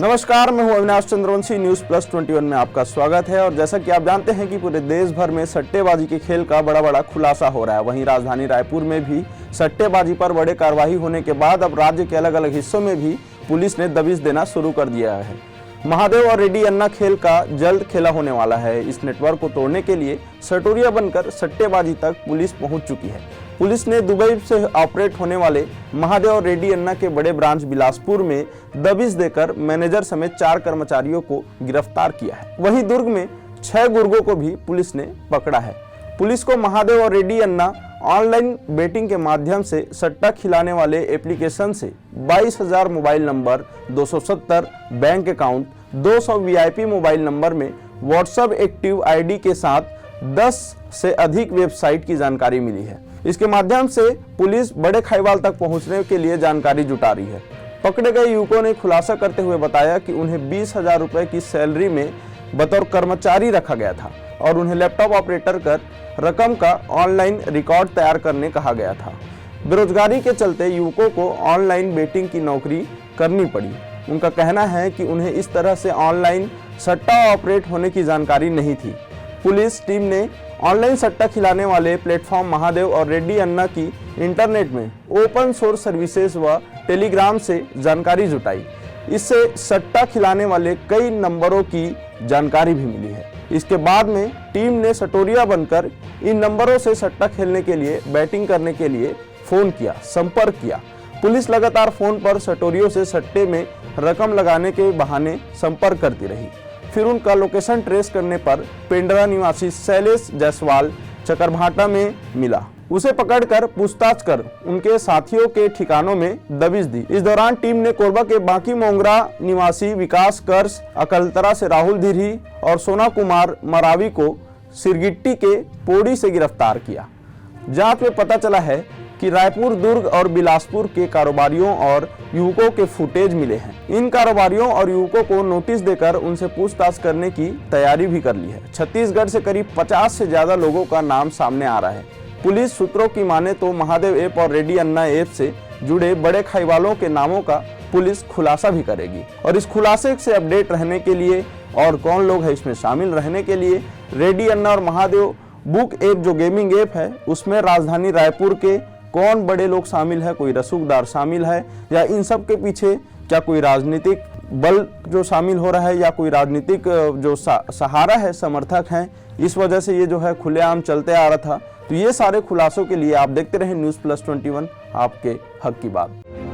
नमस्कार, मैं हूं अविनाश चंद्रवंशी। न्यूज प्लस 21 में आपका स्वागत है। और जैसा कि आप जानते हैं कि पूरे देश भर में सट्टेबाजी के खेल का बड़ा खुलासा हो रहा है, वहीं राजधानी रायपुर में भी सट्टेबाजी पर बड़े कार्रवाई होने के बाद अब राज्य के अलग अलग हिस्सों में भी पुलिस ने दबिश देना शुरू कर दिया है। महादेव और रेड्डी अन्ना खेल का जल्द खेला होने वाला है। इस नेटवर्क को तोड़ने के लिए सटोरिया बनकर सट्टेबाजी तक पुलिस पहुंच चुकी है। पुलिस ने दुबई से ऑपरेट होने वाले महादेव और रेड्डी अन्ना के बड़े ब्रांच बिलासपुर में दबिश देकर मैनेजर समेत 4 कर्मचारियों को गिरफ्तार किया है। वहीं दुर्ग में 6 गुर्गों को भी पुलिस ने पकड़ा है। पुलिस को महादेव और रेड्डी अन्ना ऑनलाइन बेटिंग के माध्यम से सट्टा खिलाने वाले एप्लीकेशन से 22,000 mobile number, 270 bank account, 200 VIP mobile number में व्हाट्सएप एक्टिव आईडी के साथ 10 से अधिक वेबसाइट की जानकारी मिली है। इसके माध्यम से पुलिस बड़े खाईवाल तक पहुंचने के लिए जानकारी जुटा रही है। पकड़े गए युवकों ने खुलासा करते हुए बताया कि उन्हें 20,000 रुपए की सैलरी में बतौर कर्मचारी रखा गया था और उन्हें लैपटॉप ऑपरेटर कर रकम का ऑनलाइन रिकॉर्ड तैयार करने कहा गया था। बेरोजगारी के चलते युवकों को ऑनलाइन बेटिंग की नौकरी करनी पड़ी। उनका कहना है कि उन्हें इस तरह से ऑनलाइन सट्टा ऑपरेट होने की जानकारी नहीं थी। पुलिस टीम ने ऑनलाइन सट्टा खिलाने वाले प्लेटफॉर्म महादेव और रेड्डी अन्ना की इंटरनेट में ओपन सोर्स सर्विसेज व टेलीग्राम से जानकारी जुटाई। इससे सट्टा खिलाने वाले कई नंबरों की जानकारी भी मिली है। इसके बाद में टीम ने सटोरिया बनकर इन नंबरों से सट्टा खेलने के लिए, बैटिंग करने के लिए फोन किया, संपर्क किया। पुलिस लगातार फोन पर सटोरियों से सट्टे में रकम लगाने के बहाने संपर्क करती रही। फिर उनका लोकेशन ट्रेस करने पर पेंड्रा निवासी शैलेश जायसवाल चकरभाटा में मिला। उसे पकड़कर पूछताछ कर उनके साथियों के ठिकानों में दबिश दी। इस दौरान टीम ने कोरबा के बांकी मोंगरा निवासी विकास कर्स, अकलतरा से राहुल धीरी और सोना कुमार मरावी को सिरगिट्टी के पोड़ी से गिरफ्तार किया। जांच में पता चला है कि रायपुर, दुर्ग और बिलासपुर के कारोबारियों और युवकों के फुटेज मिले हैं। इन कारोबारियों और युवकों को नोटिस देकर उनसे पूछताछ करने की तैयारी भी कर ली है। छत्तीसगढ़ से करीब 50 से ज्यादा लोगों का नाम सामने आ रहा है। पुलिस सूत्रों की माने तो महादेव ऐप और रेड्डी अन्ना ऐप से जुड़े बड़े खाईवालों के नामों का पुलिस खुलासा भी करेगी। और इस खुलासे से अपडेट रहने के लिए और कौन लोग हैं इसमें शामिल रहने के लिए रेड्डी अन्ना और महादेव बुक ऐप जो गेमिंग ऐप है उसमें राजधानी रायपुर के कौन बड़े लोग शामिल है, कोई रसूखदार शामिल है या इन सब के पीछे क्या कोई राजनीतिक बल जो शामिल हो रहा है या कोई राजनीतिक जो सहारा है, समर्थक हैं, इस वजह से ये जो है खुलेआम चलते आ रहा था। तो ये सारे खुलासों के लिए आप देखते रहें न्यूज़ प्लस 21, आपके हक की बात।